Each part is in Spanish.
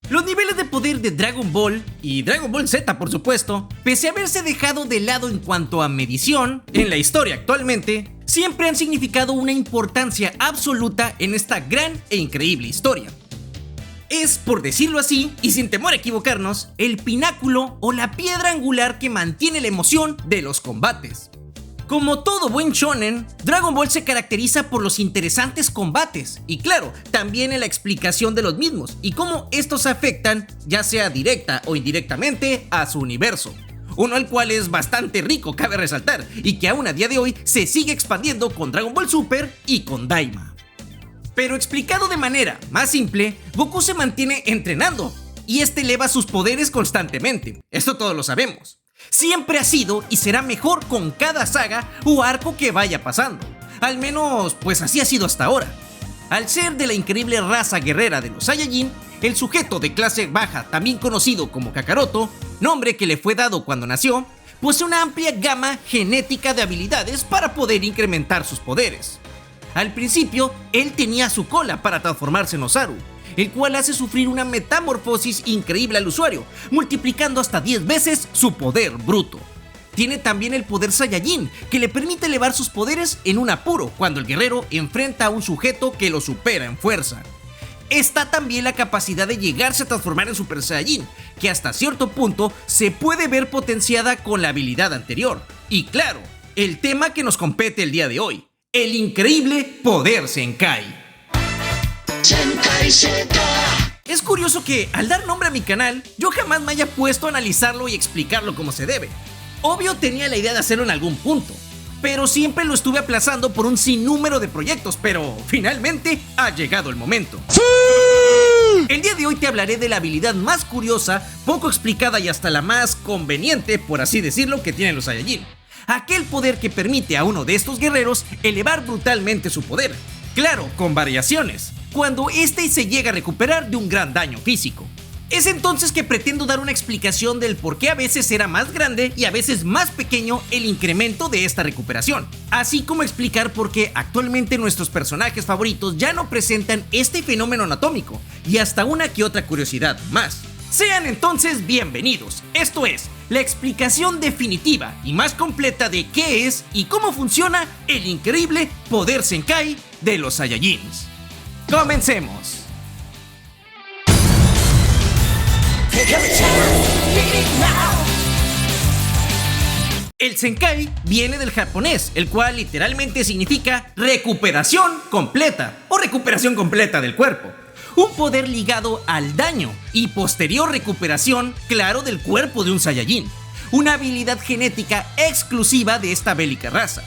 Los niveles de poder de Dragon Ball y Dragon Ball Z, por supuesto, pese a haberse dejado de lado en cuanto a medición en la historia actualmente, siempre han significado una importancia absoluta en esta gran e increíble historia. Es, por decirlo así, y sin temor a equivocarnos, el pináculo o la piedra angular que mantiene la emoción de los combates. Como todo buen shonen, Dragon Ball se caracteriza por los interesantes combates y claro, también en la explicación de los mismos y cómo estos afectan, ya sea directa o indirectamente, a su universo. Uno al cual es bastante rico, cabe resaltar, y que aún a día de hoy se sigue expandiendo con Dragon Ball Super y con Daima. Pero explicado de manera más simple, Goku se mantiene entrenando y este eleva sus poderes constantemente, esto todos lo sabemos. Siempre ha sido y será mejor con cada saga o arco que vaya pasando. Al menos, pues así ha sido hasta ahora. Al ser de la increíble raza guerrera de los Saiyajin, el sujeto de clase baja, también conocido como Kakaroto, nombre que le fue dado cuando nació, posee una amplia gama genética de habilidades para poder incrementar sus poderes. Al principio, él tenía su cola para transformarse en Osaru, el cual hace sufrir una metamorfosis increíble al usuario, multiplicando hasta 10 veces su poder bruto. Tiene también el poder Saiyajin, que le permite elevar sus poderes en un apuro cuando el guerrero enfrenta a un sujeto que lo supera en fuerza. Está también la capacidad de llegarse a transformar en Super Saiyajin, que hasta cierto punto se puede ver potenciada con la habilidad anterior. Y claro, el tema que nos compete el día de hoy, el increíble poder Zenkai. Es curioso que, al dar nombre a mi canal, yo jamás me haya puesto a analizarlo y explicarlo como se debe. Obvio tenía la idea de hacerlo en algún punto, pero siempre lo estuve aplazando por un sinnúmero de proyectos, pero finalmente ha llegado el momento. ¡Sí! El día de hoy te hablaré de la habilidad más curiosa, poco explicada y hasta la más conveniente, por así decirlo, que tienen los Saiyajin. Aquel poder que permite a uno de estos guerreros elevar brutalmente su poder. Claro, con variaciones, cuando este se llega a recuperar de un gran daño físico. Es entonces que pretendo dar una explicación del por qué a veces será más grande y a veces más pequeño el incremento de esta recuperación, así como explicar por qué actualmente nuestros personajes favoritos ya no presentan este fenómeno anatómico y hasta una que otra curiosidad más. Sean entonces bienvenidos, esto es la explicación definitiva y más completa de qué es y cómo funciona el increíble poder Zenkai de los Saiyajins. ¡Comencemos! El Zenkai viene del japonés, el cual literalmente significa recuperación completa o recuperación completa del cuerpo. Un poder ligado al daño y posterior recuperación, claro, del cuerpo de un Saiyajin. Una habilidad genética exclusiva de esta bélica raza.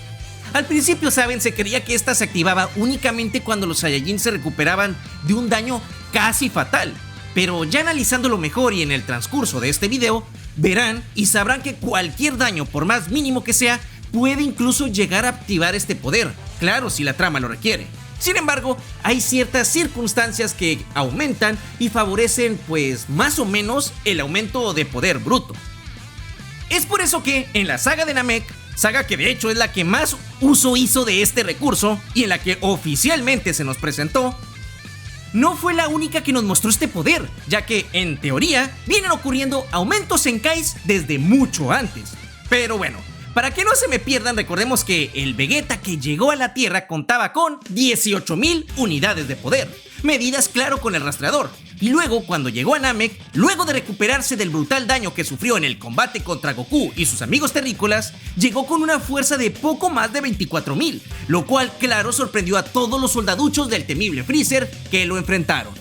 Al principio, saben, se creía que esta se activaba únicamente cuando los Saiyajin se recuperaban de un daño casi fatal. Pero ya analizándolo mejor y en el transcurso de este video, verán y sabrán que cualquier daño, por más mínimo que sea, puede incluso llegar a activar este poder, claro, si la trama lo requiere. Sin embargo, hay ciertas circunstancias que aumentan y favorecen, pues, más o menos el aumento de poder bruto. Es por eso que en la saga de Namek, saga que de hecho es la que más uso hizo de este recurso y en la que oficialmente se nos presentó, no fue la única que nos mostró este poder, ya que, en teoría, vienen ocurriendo aumentos Zenkais desde mucho antes. Pero bueno, para que no se me pierdan, recordemos que el Vegeta que llegó a la Tierra contaba con 18.000 unidades de poder, medidas claro con el rastreador. Y luego, cuando llegó a Namek, luego de recuperarse del brutal daño que sufrió en el combate contra Goku y sus amigos terrícolas, llegó con una fuerza de poco más de 24.000, lo cual claro sorprendió a todos los soldaduchos del temible Freezer que lo enfrentaron.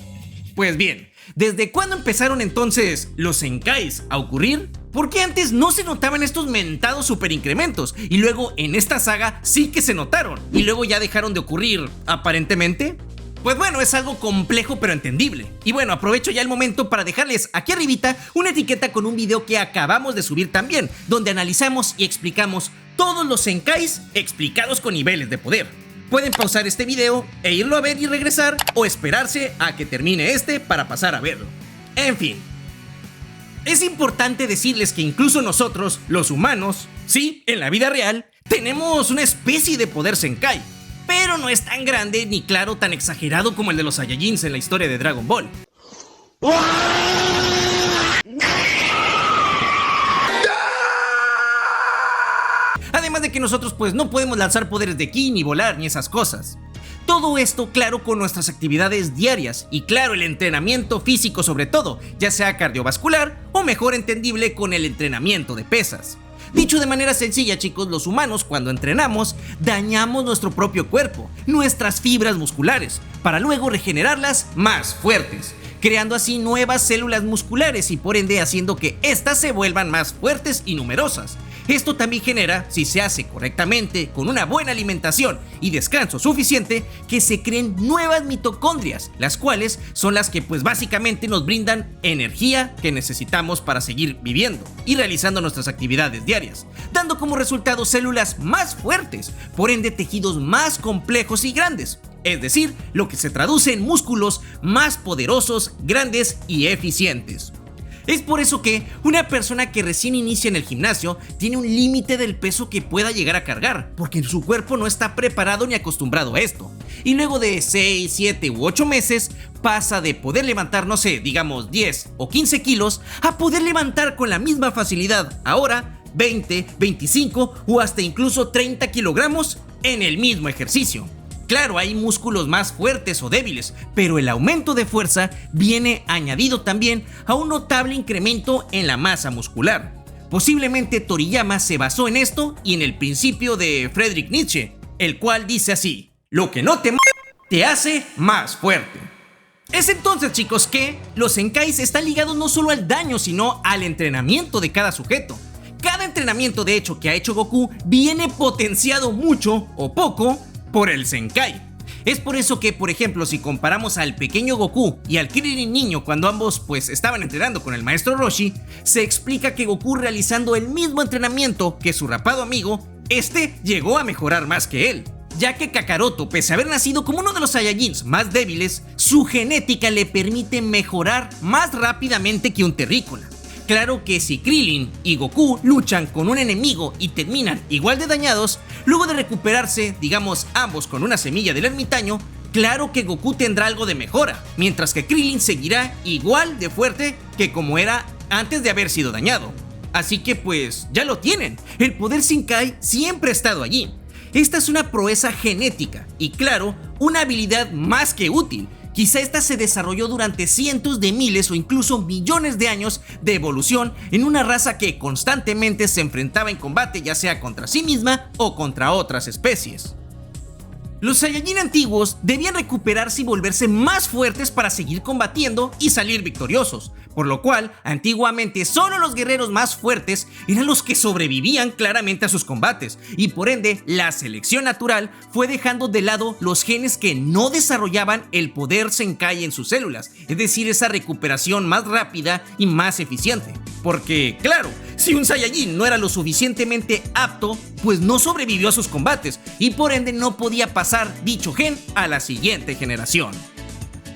Pues bien, ¿desde cuándo empezaron entonces los Zenkais a ocurrir? Porque antes no se notaban estos mentados super incrementos y luego en esta saga sí que se notaron y luego ya dejaron de ocurrir, aparentemente. Pues bueno, es algo complejo pero entendible. Y bueno, aprovecho ya el momento para dejarles aquí arribita una etiqueta con un video que acabamos de subir también, donde analizamos y explicamos todos los Zenkais explicados con niveles de poder. Pueden pausar este video e irlo a ver y regresar, o esperarse a que termine este para pasar a verlo. En fin, es importante decirles que incluso nosotros, los humanos, sí, en la vida real, tenemos una especie de poder Zenkai, pero no es tan grande ni claro tan exagerado como el de los Saiyajins en la historia de Dragon Ball. de que nosotros pues no podemos lanzar poderes de ki, ni volar, ni esas cosas. Todo esto, claro, con nuestras actividades diarias y claro, el entrenamiento físico sobre todo, ya sea cardiovascular o mejor entendible con el entrenamiento de pesas. Dicho de manera sencilla, chicos, los humanos cuando entrenamos dañamos nuestro propio cuerpo, nuestras fibras musculares, para luego regenerarlas más fuertes, creando así nuevas células musculares y por ende haciendo que éstas se vuelvan más fuertes y numerosas. Esto también genera, si se hace correctamente, con una buena alimentación y descanso suficiente, que se creen nuevas mitocondrias, las cuales son las que pues básicamente nos brindan energía que necesitamos para seguir viviendo y realizando nuestras actividades diarias, dando como resultado células más fuertes, por ende tejidos más complejos y grandes, es decir, lo que se traduce en músculos más poderosos, grandes y eficientes. Es por eso que una persona que recién inicia en el gimnasio tiene un límite del peso que pueda llegar a cargar, porque su cuerpo no está preparado ni acostumbrado a esto. Y luego de 6, 7 u 8 meses pasa de poder levantar, no sé, digamos 10 o 15 kilos a poder levantar con la misma facilidad ahora 20, 25 o hasta incluso 30 kilogramos en el mismo ejercicio. Claro, hay músculos más fuertes o débiles, pero el aumento de fuerza viene añadido también a un notable incremento en la masa muscular. Posiblemente Toriyama se basó en esto y en el principio de Friedrich Nietzsche, el cual dice así: lo que no te mata te hace más fuerte. Es entonces, chicos, que los Zenkais están ligados no solo al daño, sino al entrenamiento de cada sujeto. Cada entrenamiento, de hecho, que ha hecho Goku viene potenciado mucho o poco por el Zenkai. Es por eso que, por ejemplo, si comparamos al pequeño Goku y al Krillin niño cuando ambos pues estaban entrenando con el maestro Roshi, se explica que Goku, realizando el mismo entrenamiento que su rapado amigo, llegó a mejorar más que él, ya que Kakaroto, pese a haber nacido como uno de los Saiyajins más débiles, su genética le permite mejorar más rápidamente que un terrícola. Claro que si Krillin y Goku luchan con un enemigo y terminan igual de dañados, luego de recuperarse, digamos ambos con una semilla del ermitaño, claro que Goku tendrá algo de mejora, mientras que Krillin seguirá igual de fuerte que como era antes de haber sido dañado. Así que pues ya lo tienen, el poder Zenkai siempre ha estado allí. Esta es una proeza genética y claro, una habilidad más que útil. Quizá esta se desarrolló durante cientos de miles o incluso millones de años de evolución en una raza que constantemente se enfrentaba en combate, ya sea contra sí misma o contra otras especies. Los Saiyajin antiguos debían recuperarse y volverse más fuertes para seguir combatiendo y salir victoriosos, por lo cual antiguamente solo los guerreros más fuertes eran los que sobrevivían claramente a sus combates, y por ende la selección natural fue dejando de lado los genes que no desarrollaban el poder Zenkai en sus células, es decir, esa recuperación más rápida y más eficiente. Porque, claro, si un Saiyajin no era lo suficientemente apto, pues no sobrevivió a sus combates y por ende no podía pasar dicho gen a la siguiente generación.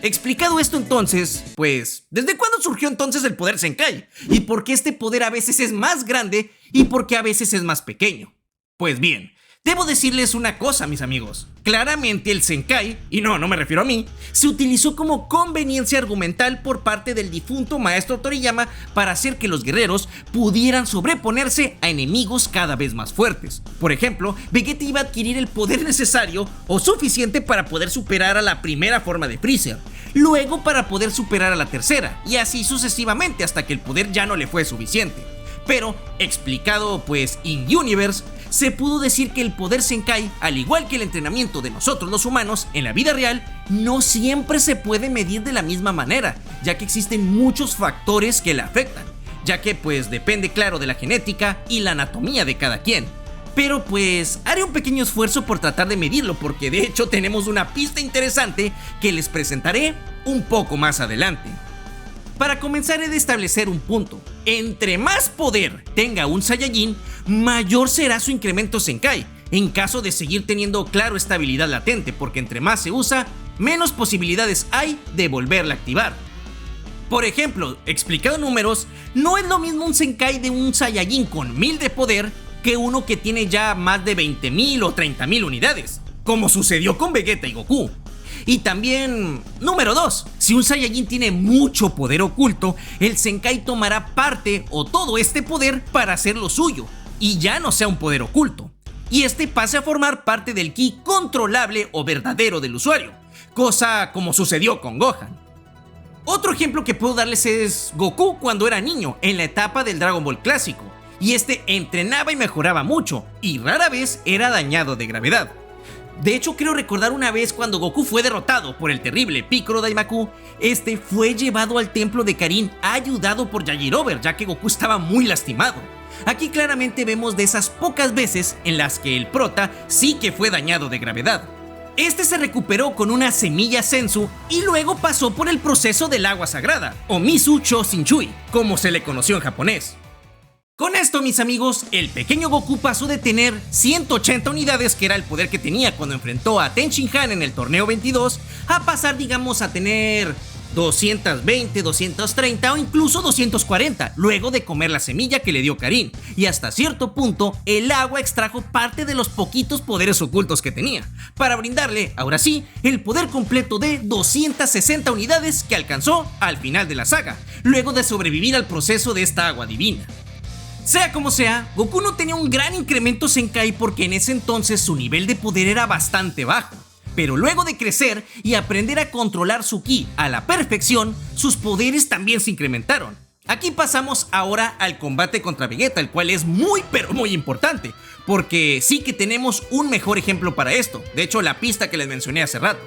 Explicado esto entonces, pues, ¿desde cuándo surgió entonces el poder Zenkai? ¿Y por qué este poder a veces es más grande y por qué a veces es más pequeño? Pues bien, debo decirles una cosa, mis amigos. Claramente el Zenkai, y no me refiero a mí, se utilizó como conveniencia argumental por parte del difunto maestro Toriyama para hacer que los guerreros pudieran sobreponerse a enemigos cada vez más fuertes. Por ejemplo, Vegeta iba a adquirir el poder necesario o suficiente para poder superar a la primera forma de Freezer, luego para poder superar a la tercera, y así sucesivamente hasta que el poder ya no le fue suficiente. Pero, explicado pues in-universe, se pudo decir que el poder Zenkai, al igual que el entrenamiento de nosotros los humanos en la vida real, no siempre se puede medir de la misma manera, ya que existen muchos factores que la afectan, ya que pues depende claro de la genética y la anatomía de cada quien. Pero pues haré un pequeño esfuerzo por tratar de medirlo, porque de hecho tenemos una pista interesante que les presentaré un poco más adelante. Para comenzar he de establecer un punto: entre más poder tenga un Saiyajin, mayor será su incremento Zenkai, en caso de seguir teniendo claro esta habilidad latente, porque entre más se usa, menos posibilidades hay de volverla a activar. Por ejemplo, explicado en números, no es lo mismo un Zenkai de un Saiyajin con 1000 de poder que uno que tiene ya más de 20.000 o 30.000 unidades, como sucedió con Vegeta y Goku. Y también, número 2, si un Saiyajin tiene mucho poder oculto, el Zenkai tomará parte o todo este poder para hacerlo suyo, y ya no sea un poder oculto. y este pase a formar parte del ki controlable o verdadero del usuario, cosa como sucedió con Gohan. Otro ejemplo que puedo darles es Goku cuando era niño, en la etapa del Dragon Ball clásico, y este entrenaba y mejoraba mucho, y rara vez era dañado de gravedad. De hecho, creo recordar una vez cuando Goku fue derrotado por el terrible Piccolo Daimaku, este fue llevado al templo de Karin ayudado por Yajirobe, ya que Goku estaba muy lastimado. Aquí claramente vemos de esas pocas veces en las que el prota sí que fue dañado de gravedad. Este se recuperó con una semilla Senzu y luego pasó por el proceso del agua sagrada, o Mizu Chōshinchui, como se le conoció en japonés. Con esto, mis amigos, el pequeño Goku pasó de tener 180 unidades, que era el poder que tenía cuando enfrentó a Ten Shin Han en el torneo 22, a pasar, digamos, a tener 220, 230 o incluso 240, luego de comer la semilla que le dio Karin, y hasta cierto punto, el agua extrajo parte de los poquitos poderes ocultos que tenía, para brindarle, ahora sí, el poder completo de 260 unidades que alcanzó al final de la saga, luego de sobrevivir al proceso de esta agua divina. Sea como sea, Goku no tenía un gran incremento Zenkai porque en ese entonces su nivel de poder era bastante bajo. Pero luego de crecer y aprender a controlar su ki a la perfección, sus poderes también se incrementaron. Aquí pasamos ahora al combate contra Vegeta, el cual es muy pero muy importante, porque sí que tenemos un mejor ejemplo para esto, de hecho la pista que les mencioné hace rato.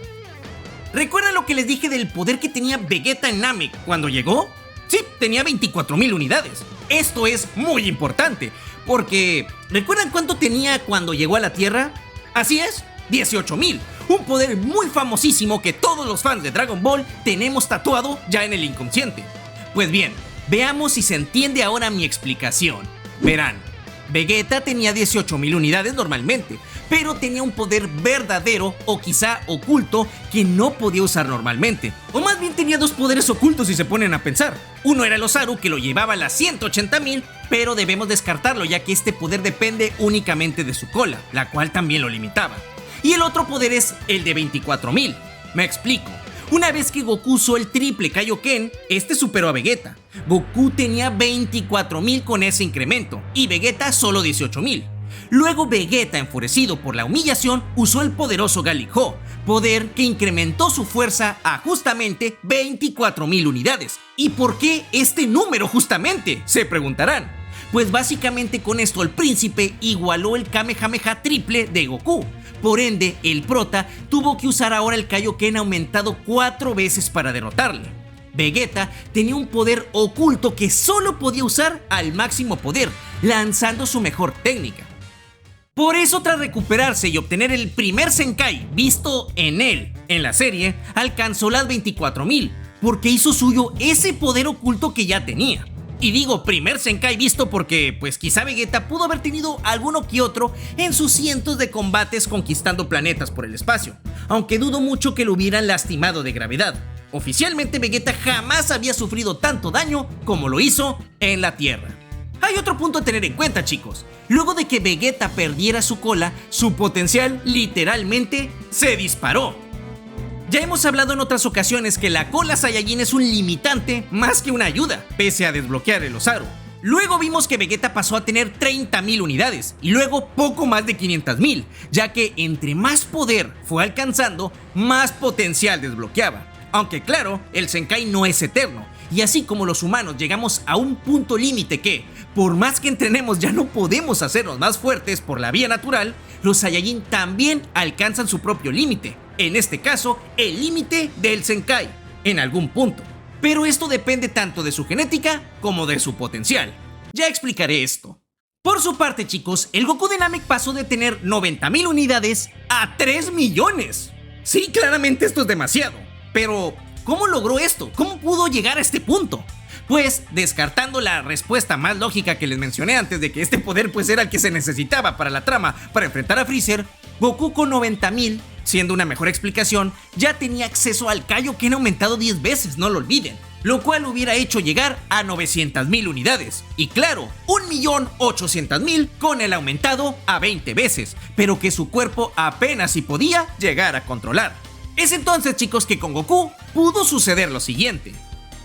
¿Recuerdan lo que les dije del poder que tenía Vegeta en Namek cuando llegó? Sí, tenía 24,000 unidades. Esto es muy importante, porque ¿recuerdan cuánto tenía cuando llegó a la Tierra? Así es, 18,000. Un poder muy famosísimo que todos los fans de Dragon Ball tenemos tatuado ya en el inconsciente. Pues bien, veamos si se entiende ahora mi explicación. Verán, Vegeta tenía 18,000 unidades normalmente, pero tenía un poder verdadero o quizá oculto que no podía usar normalmente. O más bien tenía dos poderes ocultos si se ponen a pensar. Uno era el Osaru, que lo llevaba a las 180,000, pero debemos descartarlo ya que este poder depende únicamente de su cola, la cual también lo limitaba. Y el otro poder es el de 24,000. Me explico. Una vez que Goku usó el triple Kaioken, este superó a Vegeta. Goku tenía 24,000 con ese incremento y Vegeta solo 18,000. Luego Vegeta, enfurecido por la humillación, usó el poderoso Gallic-Ho, poder que incrementó su fuerza a justamente 24,000 unidades. ¿Y por qué este número justamente?, se preguntarán. Pues básicamente con esto el príncipe igualó el Kamehameha triple de Goku. Por ende, el prota tuvo que usar ahora el Kaioken aumentado 4 veces para derrotarle. Vegeta tenía un poder oculto que solo podía usar al máximo poder, lanzando su mejor técnica. Por eso, tras recuperarse y obtener el primer Zenkai visto en él en la serie, alcanzó las 24,000, porque hizo suyo ese poder oculto que ya tenía. Y digo primer Zenkai visto porque pues quizá Vegeta pudo haber tenido alguno que otro en sus cientos de combates conquistando planetas por el espacio, aunque dudo mucho que lo hubieran lastimado de gravedad. Oficialmente Vegeta jamás había sufrido tanto daño como lo hizo en la Tierra. Hay otro punto a tener en cuenta, chicos. Luego de que Vegeta perdiera su cola, su potencial literalmente se disparó. Ya hemos hablado en otras ocasiones que la cola Saiyajin es un limitante más que una ayuda, pese a desbloquear el Osaru. Luego vimos que Vegeta pasó a tener 30,000 unidades y luego poco más de 500,000, ya que entre más poder fue alcanzando, más potencial desbloqueaba. Aunque claro, el Zenkai no es eterno, y así como los humanos llegamos a un punto límite que, por más que entrenemos, ya no podemos hacernos más fuertes por la vía natural, los Saiyajin también alcanzan su propio límite. En este caso, el límite del Zenkai, en algún punto. Pero esto depende tanto de su genética como de su potencial. Ya explicaré esto. Por su parte, chicos, el Goku de Namek pasó de tener 90,000 unidades a 3 millones. Sí, claramente esto es demasiado. Pero, ¿cómo logró esto? ¿Cómo pudo llegar a este punto? Pues, descartando la respuesta más lógica que les mencioné antes de que este poder pues era el que se necesitaba para la trama para enfrentar a Freezer, Goku con 90,000, siendo una mejor explicación, ya tenía acceso al Kaioken aumentado 10 veces, no lo olviden, lo cual hubiera hecho llegar a 900,000 unidades. Y claro, 1,800,000 con el aumentado a 20 veces, pero que su cuerpo apenas si podía llegar a controlar. Es entonces, chicos, que con Goku pudo suceder lo siguiente.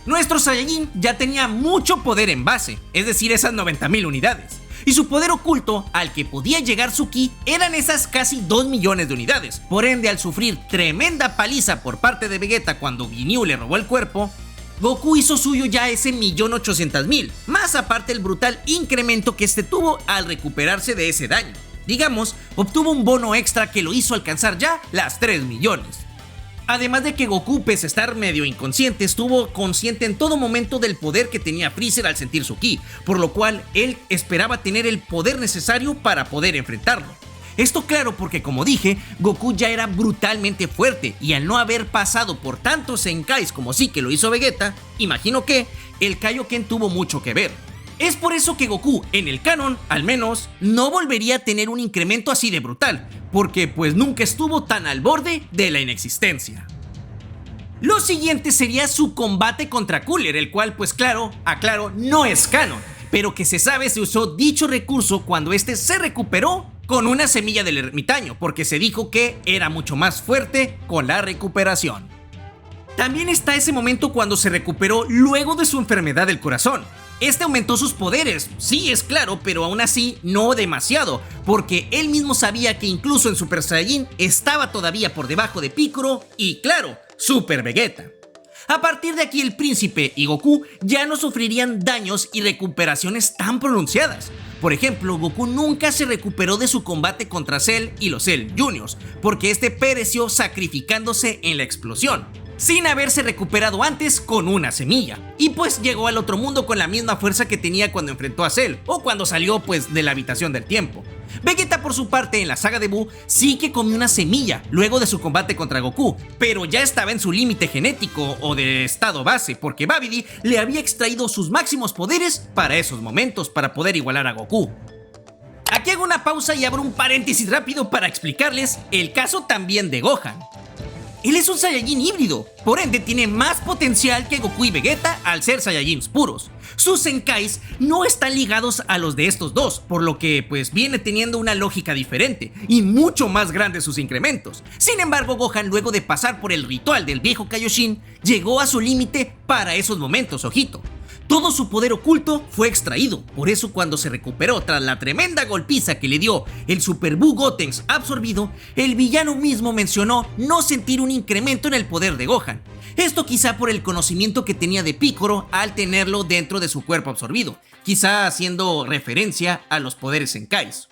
Nuestro Saiyajin ya tenía mucho poder en base, es decir, esas 90,000 unidades. y su poder oculto al que podía llegar su ki eran esas casi 2 millones de unidades. Por ende, al sufrir tremenda paliza por parte de Vegeta cuando Ginyu le robó el cuerpo, Goku hizo suyo ya ese 1.800.000, más aparte el brutal incremento que este tuvo al recuperarse de ese daño. Digamos, obtuvo un bono extra que lo hizo alcanzar ya las 3 millones. Además de que Goku, pese a estar medio inconsciente, estuvo consciente en todo momento del poder que tenía Freezer al sentir su ki, por lo cual él esperaba tener el poder necesario para poder enfrentarlo. Esto claro porque, como dije, Goku ya era brutalmente fuerte y al no haber pasado por tantos Zenkais como sí que lo hizo Vegeta, imagino que el Kaioken tuvo mucho que ver. Es por eso que Goku, en el canon, al menos, no volvería a tener un incremento así de brutal, porque pues nunca estuvo tan al borde de la inexistencia. Lo siguiente sería su combate contra Cooler, el cual pues claro, aclaro, no es canon, pero que se sabe se usó dicho recurso cuando este se recuperó con una semilla del ermitaño, porque se dijo que era mucho más fuerte con la recuperación. También está ese momento cuando se recuperó luego de su enfermedad del corazón. Este aumentó sus poderes, sí es claro, pero aún así no demasiado, porque él mismo sabía que incluso en Super Saiyajin estaba todavía por debajo de Piccolo y claro, Super Vegeta. A partir de aquí el príncipe y Goku ya no sufrirían daños y recuperaciones tan pronunciadas. Por ejemplo, Goku nunca se recuperó de su combate contra Cell y los Cell Juniors, porque este pereció sacrificándose en la explosión, sin haberse recuperado antes con una semilla. Y pues llegó al otro mundo con la misma fuerza que tenía cuando enfrentó a Cell, o cuando salió pues de la habitación del tiempo. Vegeta por su parte en la saga de Buu sí que comió una semilla luego de su combate contra Goku, pero ya estaba en su límite genético o de estado base, porque Babidi le había extraído sus máximos poderes para esos momentos, para poder igualar a Goku. Aquí hago una pausa y abro un paréntesis rápido para explicarles el caso también de Gohan. Él es un Saiyajin híbrido, por ende tiene más potencial que Goku y Vegeta al ser Saiyajins puros. Sus Zenkais no están ligados a los de estos dos, por lo que pues viene teniendo una lógica diferente y mucho más grande sus incrementos. Sin embargo, Gohan, luego de pasar por el ritual del viejo Kaioshin, llegó a su límite para esos momentos, ojito. Todo su poder oculto fue extraído, por eso cuando se recuperó tras la tremenda golpiza que le dio el Super Buu Gotenks absorbido, el villano mismo mencionó no sentir un incremento en el poder de Gohan. Esto quizá por el conocimiento que tenía de Piccolo al tenerlo dentro de su cuerpo absorbido, quizá haciendo referencia a los poderes Zenkais.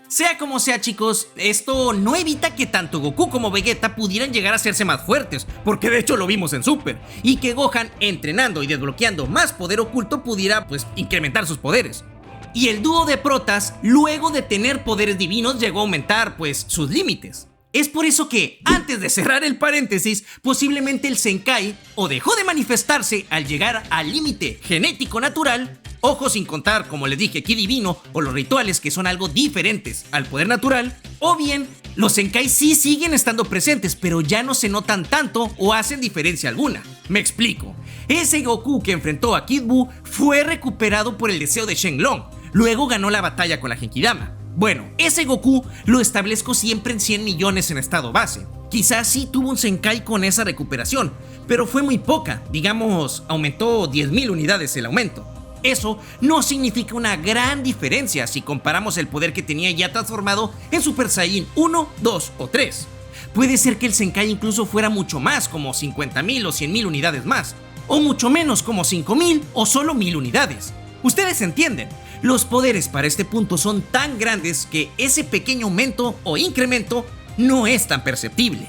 Sea como sea, chicos, esto no evita que tanto Goku como Vegeta pudieran llegar a hacerse más fuertes, porque de hecho lo vimos en Super, y que Gohan, entrenando y desbloqueando más poder oculto, pudiera pues incrementar sus poderes. Y el dúo de protas, luego de tener poderes divinos, llegó a aumentar pues sus límites. Es por eso que, antes de cerrar el paréntesis, posiblemente el Zenkai o dejó de manifestarse al llegar al límite genético natural, ojo sin contar, como les dije, ki divino o los rituales que son algo diferentes al poder natural, o bien los Zenkai sí siguen estando presentes, pero ya no se notan tanto o hacen diferencia alguna. Me explico. Ese Goku que enfrentó a Kid Buu fue recuperado por el deseo de Shenlong, luego ganó la batalla con la Genkidama. Bueno, ese Goku lo establezco siempre en 100 millones en estado base. Quizás sí tuvo un Zenkai con esa recuperación, pero fue muy poca, digamos, aumentó 10.000 unidades el aumento. Eso no significa una gran diferencia si comparamos el poder que tenía ya transformado en Super Saiyajin 1, 2 o 3. Puede ser que el Zenkai incluso fuera mucho más, como 50.000 o 100.000 unidades más, o mucho menos, como 5.000 o solo 1.000 unidades. Ustedes entienden, los poderes para este punto son tan grandes que ese pequeño aumento o incremento no es tan perceptible.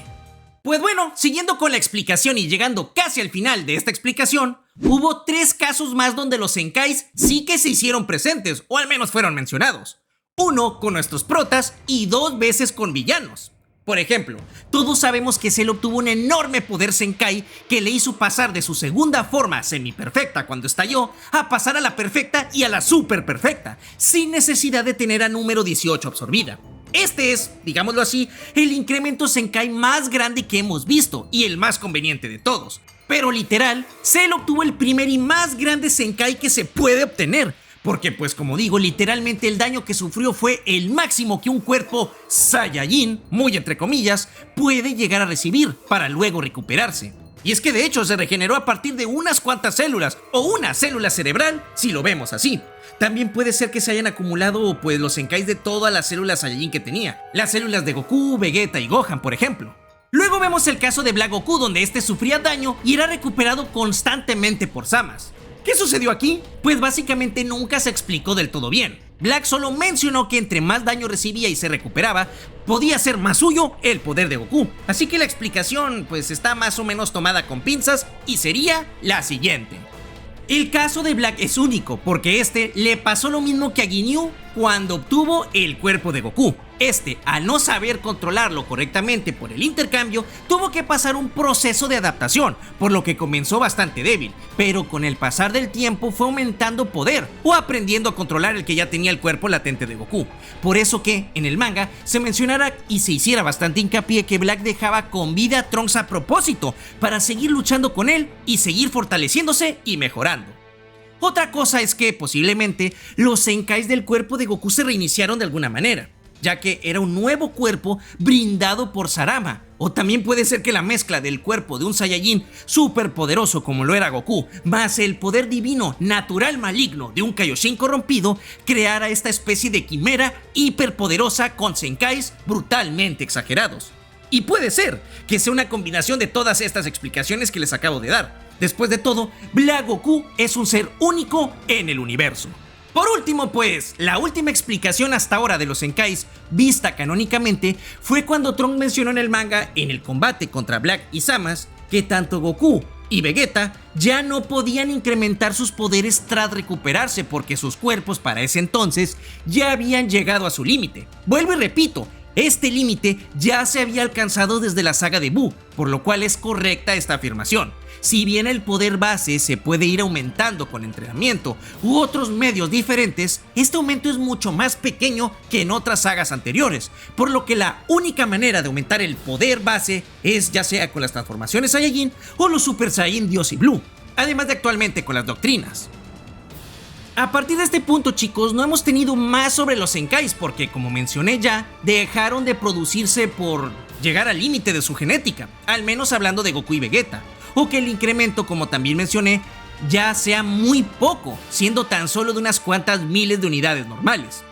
Pues bueno, siguiendo con la explicación y llegando casi al final de esta explicación, hubo 3 casos más donde los Zenkais sí que se hicieron presentes, o al menos fueron mencionados. 1 con nuestros protas y 2 veces con villanos. Por ejemplo, todos sabemos que Cell obtuvo un enorme poder Zenkai que le hizo pasar de su segunda forma semi-perfecta cuando estalló a pasar a la perfecta y a la super perfecta, sin necesidad de tener a número 18 absorbida. Este es, digámoslo así, el incremento Zenkai más grande que hemos visto y el más conveniente de todos. Pero literal, Cell obtuvo el primer y más grande Zenkai que se puede obtener, porque pues como digo, literalmente el daño que sufrió fue el máximo que un cuerpo Saiyajin, muy entre comillas, puede llegar a recibir para luego recuperarse. Y es que de hecho se regeneró a partir de unas cuantas células, o una célula cerebral, si lo vemos así. También puede ser que se hayan acumulado pues los Zenkais de todas las células Saiyajin que tenía, las células de Goku, Vegeta y Gohan, por ejemplo. Luego vemos el caso de Black Goku, donde este sufría daño y era recuperado constantemente por Zamasu. ¿Qué sucedió aquí? Pues básicamente nunca se explicó del todo bien. Black solo mencionó que entre más daño recibía y se recuperaba, podía ser más suyo el poder de Goku. Así que la explicación pues está más o menos tomada con pinzas y sería la siguiente. El caso de Black es único porque le pasó lo mismo que a Ginyu cuando obtuvo el cuerpo de Goku. Al no saber controlarlo correctamente por el intercambio, tuvo que pasar un proceso de adaptación, por lo que comenzó bastante débil, pero con el pasar del tiempo fue aumentando poder o aprendiendo a controlar el que ya tenía el cuerpo latente de Goku. Por eso que en el manga se mencionara y se hiciera bastante hincapié que Black dejaba con vida a Trunks a propósito para seguir luchando con él y seguir fortaleciéndose y mejorando. Otra cosa es que posiblemente los Zenkais del cuerpo de Goku se reiniciaron de alguna manera, ya que era un nuevo cuerpo brindado por Sarama. O también puede ser que la mezcla del cuerpo de un Saiyajin superpoderoso como lo era Goku, más el poder divino natural maligno de un Kaioshin corrompido, creara esta especie de quimera hiperpoderosa con Zenkais brutalmente exagerados. Y puede ser que sea una combinación de todas estas explicaciones que les acabo de dar. Después de todo, Black Goku es un ser único en el universo. Por último, pues, la última explicación hasta ahora de los Zenkais, vista canónicamente, fue cuando Trunks mencionó en el manga, en el combate contra Black y Zamasu, que tanto Goku y Vegeta ya no podían incrementar sus poderes tras recuperarse porque sus cuerpos para ese entonces ya habían llegado a su límite. Vuelvo y repito, este límite ya se había alcanzado desde la saga de Buu, por lo cual es correcta esta afirmación. Si bien el poder base se puede ir aumentando con entrenamiento u otros medios diferentes, este aumento es mucho más pequeño que en otras sagas anteriores, por lo que la única manera de aumentar el poder base es ya sea con las transformaciones Saiyajin o los Super Saiyan Dios y Blue, además de actualmente con las doctrinas. A partir de este punto, chicos, no hemos tenido más sobre los Zenkais porque, como mencioné ya, dejaron de producirse por llegar al límite de su genética, al menos hablando de Goku y Vegeta, o que el incremento, como también mencioné, ya sea muy poco, siendo tan solo de unas cuantas miles de unidades normales.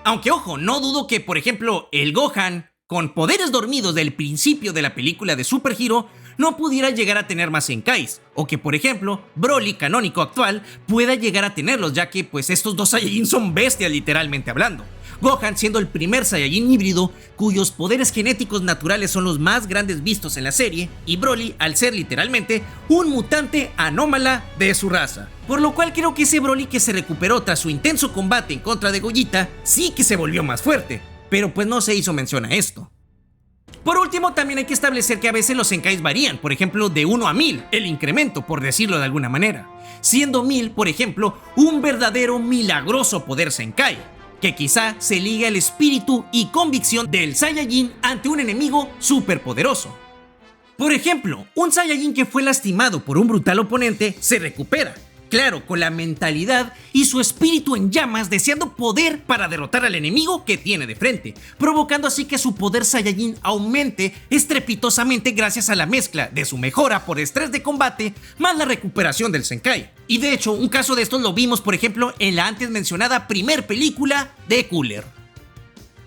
Aunque ojo, no dudo que, por ejemplo, el Gohan, con poderes dormidos del principio de la película de Super Hero, no pudiera llegar a tener más Zenkais, o que por ejemplo Broly, canónico actual, pueda llegar a tenerlos, ya que pues estos dos Saiyajin son bestias literalmente hablando. Gohan siendo el primer Saiyajin híbrido cuyos poderes genéticos naturales son los más grandes vistos en la serie, y Broly al ser literalmente un mutante anómala de su raza. Por lo cual creo que ese Broly que se recuperó tras su intenso combate en contra de Gogeta sí que se volvió más fuerte, pero pues no se hizo mención a esto. Por último, también hay que establecer que a veces los Zenkais varían, por ejemplo de 1 a 1000, el incremento por decirlo de alguna manera, siendo 1000 por ejemplo un verdadero milagroso poder Zenkai, que quizá se ligue al espíritu y convicción del Saiyajin ante un enemigo superpoderoso. Por ejemplo, un Saiyajin que fue lastimado por un brutal oponente se recupera, claro, con la mentalidad y su espíritu en llamas deseando poder para derrotar al enemigo que tiene de frente, provocando así que su poder Saiyajin aumente estrepitosamente gracias a la mezcla de su mejora por estrés de combate más la recuperación del Zenkai. Y de hecho, un caso de estos lo vimos por ejemplo en la antes mencionada primer película de Cooler.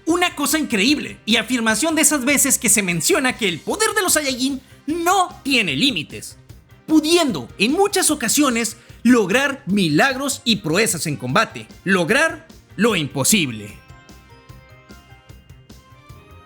Una cosa increíble y afirmación de esas veces que se menciona que el poder de los Saiyajin no tiene límites, pudiendo en muchas ocasiones lograr milagros y proezas en combate, lograr lo imposible.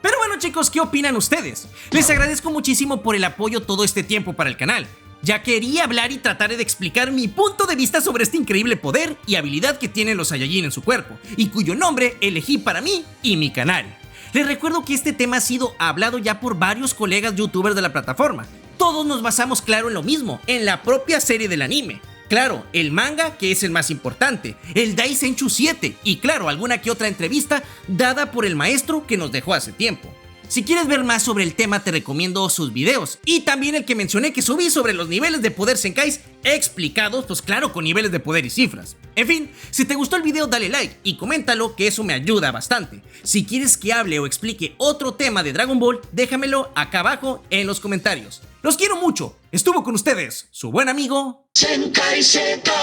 Pero bueno chicos, ¿qué opinan ustedes? Les agradezco muchísimo por el apoyo todo este tiempo para el canal. Ya quería hablar y tratar de explicar mi punto de vista sobre este increíble poder y habilidad que tienen los Saiyajin en su cuerpo, y cuyo nombre elegí para mí y mi canal. Les recuerdo que este tema ha sido hablado ya por varios colegas youtubers de la plataforma. Todos nos basamos claro en lo mismo, en la propia serie del anime. Claro, el manga, que es el más importante, el Dai Senchu 7 y claro, alguna que otra entrevista dada por el maestro que nos dejó hace tiempo. Si quieres ver más sobre el tema te recomiendo sus videos y también el que mencioné que subí sobre los niveles de poder Zenkais explicados, pues claro, con niveles de poder y cifras. En fin, si te gustó el video dale like y coméntalo que eso me ayuda bastante. Si quieres que hable o explique otro tema de Dragon Ball, déjamelo acá abajo en los comentarios. Los quiero mucho. Estuvo con ustedes su buen amigo Senkai Z.